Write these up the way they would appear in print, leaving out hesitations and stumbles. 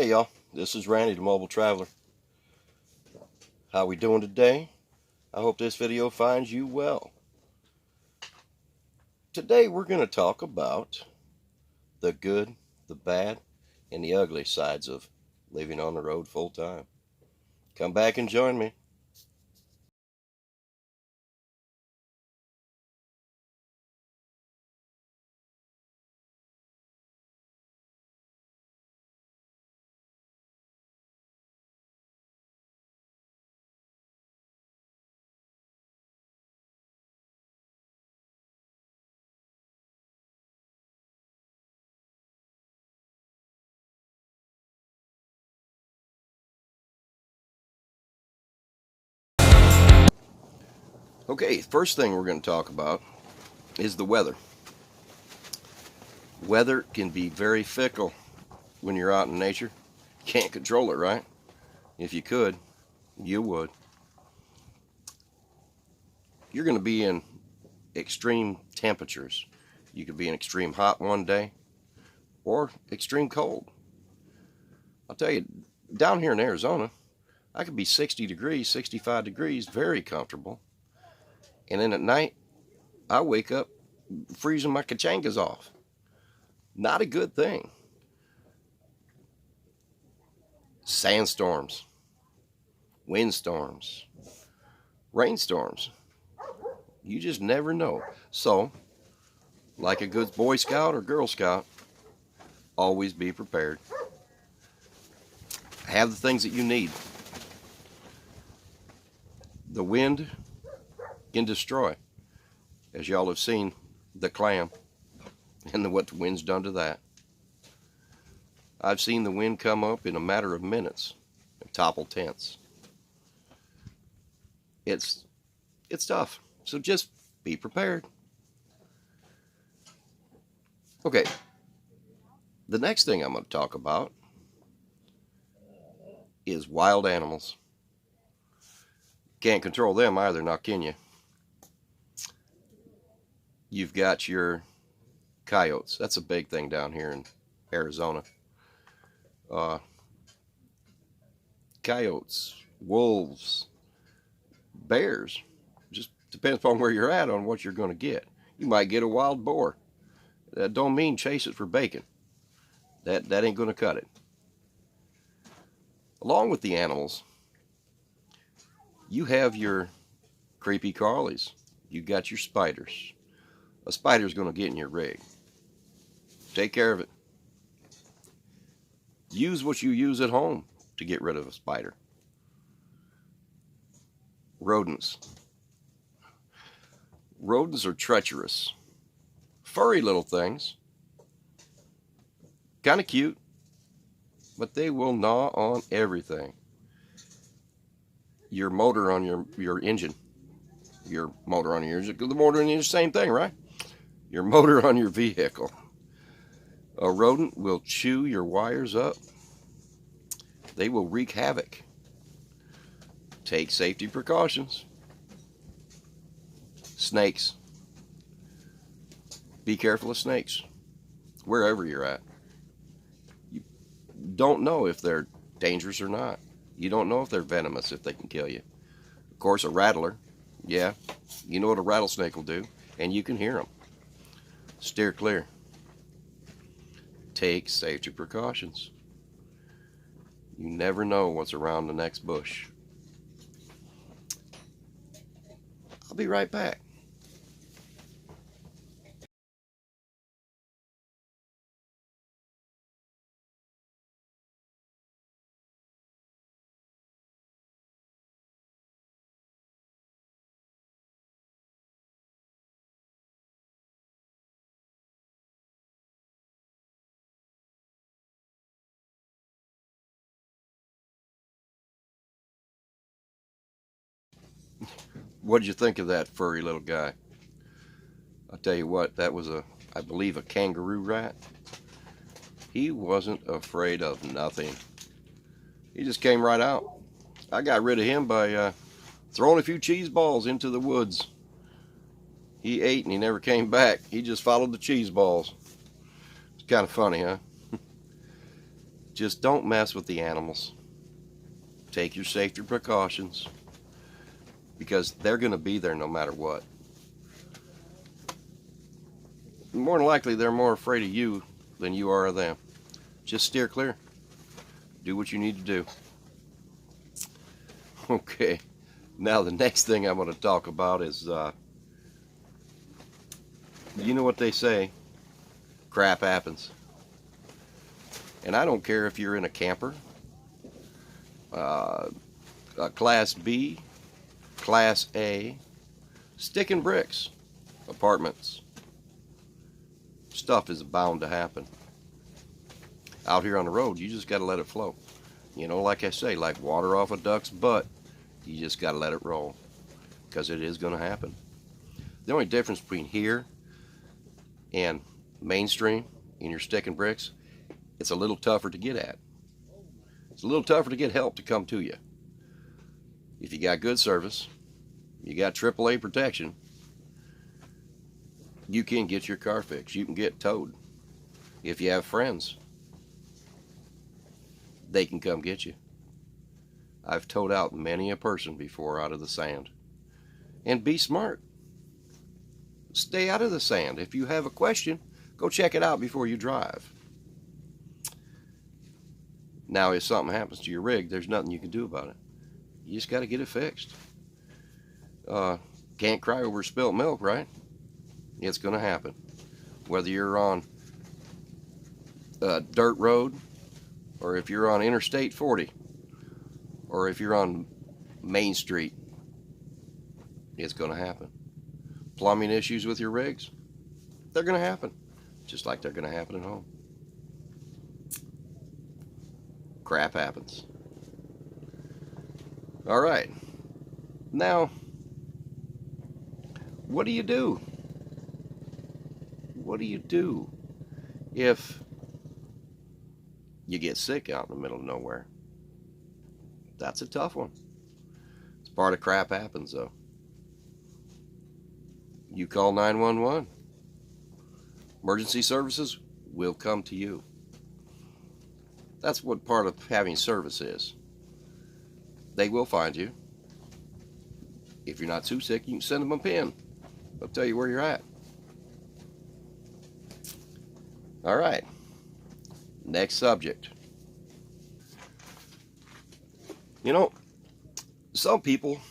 Hey y'all, this is Randy the Mobile Traveler. How we doing today? I hope this video finds you well. Today we're going to talk about the good, the bad, and the ugly sides of living on the road full time. Come back and join me. Okay, first thing we're going to talk about is the weather. Weather can be very fickle when you're out in nature. Can't control it, right? If you could, you would. You're going to be in extreme temperatures. You could be in extreme hot one day or extreme cold. I'll tell you, down here in Arizona, I could be 60 degrees, 65 degrees, very comfortable. And then at night, I wake up freezing my kachangas off. Not a good thing. Sandstorms, windstorms, rainstorms. You just never know. So, like a good Boy Scout or Girl Scout, always be prepared. Have the things that you need. The wind can destroy, as y'all have seen the clam and what the wind's done to that. I've seen the wind come up in a matter of minutes and topple tents. It's tough, so just be prepared. Okay, the next thing I'm going to talk about is wild animals. Can't control them either, now can you? You've got your coyotes. That's a big thing down here in Arizona. Coyotes, wolves, bears. Just depends upon where you're at on what you're going to get. You might get a wild boar. That don't mean chase it for bacon. That ain't going to cut it. Along with the animals, you have your creepy crawlies. You got your spiders. A spider's going to get in your rig. Take care of it. Use what you use at home to get rid of a spider. Rodents. Rodents are treacherous. Furry little things. Kind of cute, but they will gnaw on everything. Your motor on your engine. Your motor on your engine. The motor on your same thing, right? Your motor on your vehicle. A rodent will chew your wires up. They will wreak havoc. Take safety precautions. Snakes. Be careful of snakes, wherever you're at. You don't know if they're dangerous or not. You don't know if they're venomous, if they can kill you. Of course, a rattler. Yeah, you know what a rattlesnake will do, and you can hear them. Steer clear. Take safety precautions. You never know what's around the next bush. I'll be right back. What did you think of that furry little guy? I'll tell you what, that was I believe a kangaroo rat. He wasn't afraid of nothing. He just came right out. I got rid of him by throwing a few cheese balls into the woods. He ate and he never came back. He just followed the cheese balls. It's kind of funny, huh? Just don't mess with the animals. Take your safety precautions, because they're going to be there no matter what. More than likely, they're more afraid of you than you are of them. Just steer clear. Do what you need to do. Okay, now the next thing I'm going to talk about is, you know what they say, crap happens. And I don't care if you're in a camper, a Class B, Class A, stick and bricks, apartments. Stuff is bound to happen. Out here on the road, you just got to let it flow. You know, like I say, like water off a duck's butt, you just got to let it roll, because it is going to happen. The only difference between here and mainstream in your stick and bricks, it's a little tougher to get at. It's a little tougher to get help to come to you. If you got good service, you got AAA protection, you can get your car fixed. You can get towed. If you have friends, they can come get you. I've towed out many a person before out of the sand. And be smart. Stay out of the sand. If you have a question, go check it out before you drive. Now, if something happens to your rig, there's nothing you can do about it. You just got to get it fixed. Can't cry over spilt milk, right? It's going to happen. Whether you're on a dirt road, or if you're on Interstate 40, or if you're on Main Street, it's going to happen. Plumbing issues with your rigs, they're going to happen. Just like they're going to happen at home. Crap happens. All right. Now, what do you do? What do you do if you get sick out in the middle of nowhere? That's a tough one. It's part of crap happens, though. You call 911. Emergency services will come to you. That's what part of having service is. They will find you. If you're not too sick, you can send them a pin. They'll tell you where you're at. All right. Next subject. You know, some people,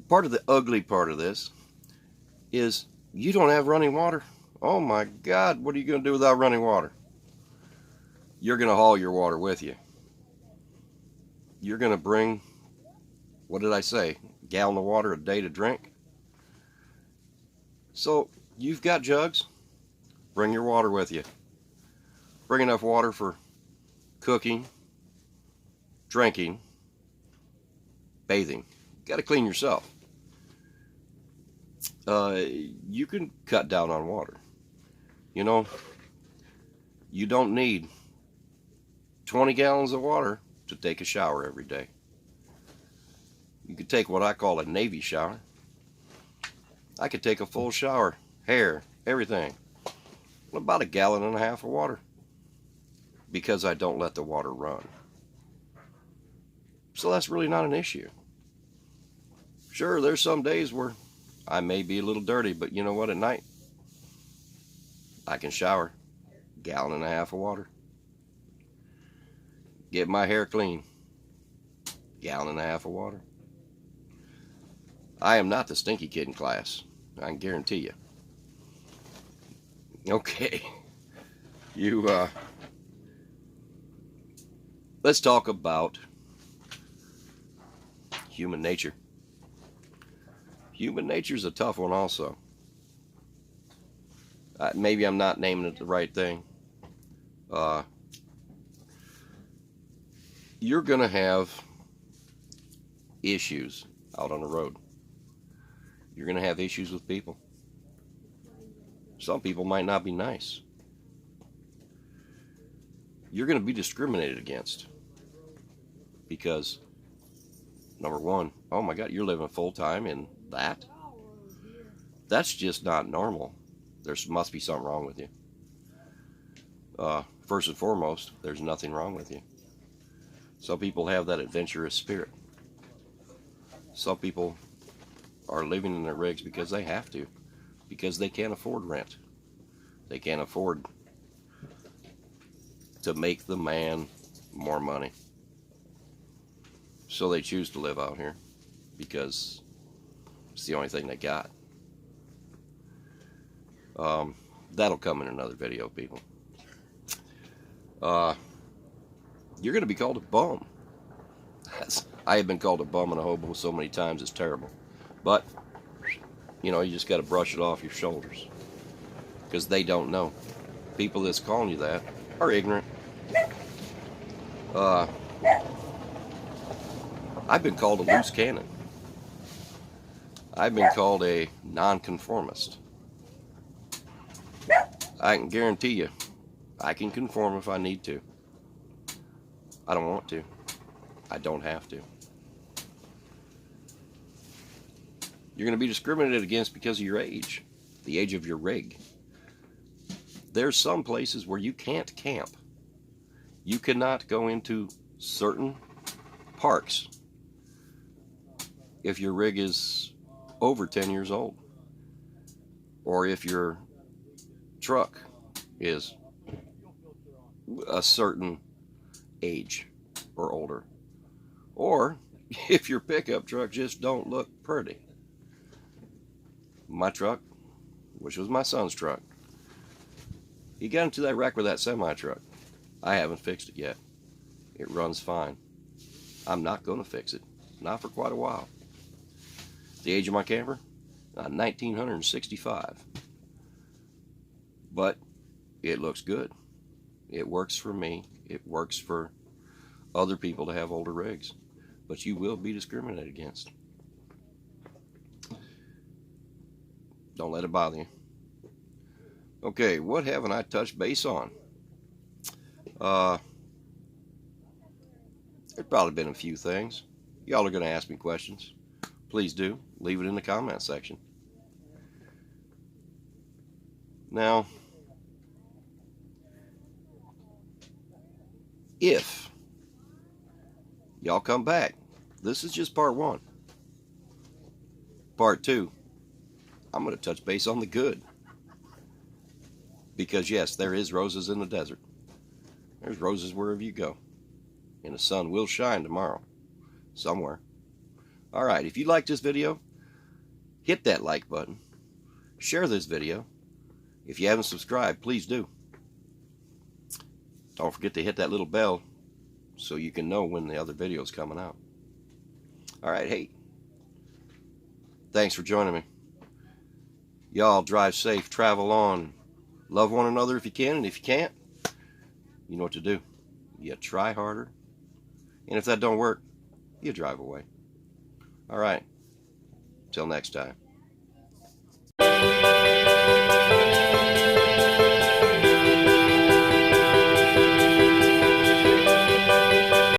part of the ugly part of this is you don't have running water. Oh my God, what are you going to do without running water? You're going to haul your water with you. You're going to bring, what did I say, a gallon of water a day to drink? So you've got jugs, bring your water with you. Bring enough water for cooking, drinking, bathing. You got to clean yourself. You can cut down on water. You know, you don't need 20 gallons of water to take a shower every day. You could take what I call a Navy shower. I could take a full shower, hair, everything, about a gallon and a half of water, because I don't let the water run. So that's really not an issue. Sure, there's some days where I may be a little dirty, but you know what, at night, I can shower, gallon and a half of water. Get my hair clean, gallon and a half of water. I am not the stinky kid in class, I can guarantee you. Okay, let's talk about human nature. Human nature is a tough one also. Maybe I'm not naming it the right thing. You're going to have issues out on the road. You're going to have issues with people. Some people might not be nice. You're going to be discriminated against because, number one, oh my God, you're living full time in that? That's just not normal. There must be something wrong with you. first and foremost, there's nothing wrong with you. Some people have that adventurous spirit. Some people are living in their rigs because they have to, because they can't afford rent. They can't afford to make the man more money. So they choose to live out here because it's the only thing they got. That'll come in another video, people. You're going to be called a bum. I have been called a bum and a hobo so many times, it's terrible. But, you know, you just got to brush it off your shoulders. Because they don't know. People that's calling you that are ignorant. I've been called a loose cannon. I've been called a nonconformist. I can guarantee you, I can conform if I need to. I don't want to. I don't have to. You're going to be discriminated against because of your age, the age of your rig. There's some places where you can't camp. You cannot go into certain parks if your rig is over 10 years old, or if your truck is a certain age or older, or if your pickup truck just don't look pretty. My truck, which was my son's truck, he got into that wreck with that semi-truck. I haven't fixed it yet. It runs fine. I'm not going to fix it. Not for quite a while. The age of my camper? 1965. But it looks good. It works for me. It works for other people to have older rigs. But you will be discriminated against. Don't let it bother you. Okay, what haven't I touched base on? There's probably been a few things. Y'all are going to ask me questions. Please do. Leave it in the comment section. Now, if y'all come back, this is just part 1. Part 2, I'm going to touch base on the good. Because yes, there is roses in the desert. There's roses wherever you go. And the sun will shine tomorrow. Somewhere. Alright, if you like this video, hit that like button. Share this video. If you haven't subscribed, please do. Don't forget to hit that little bell so you can know when the other video is coming out. Alright, hey. Thanks for joining me. Y'all drive safe, travel on. Love one another if you can, and if you can't, you know what to do. You try harder, and if that don't work, you drive away. All right, till next time.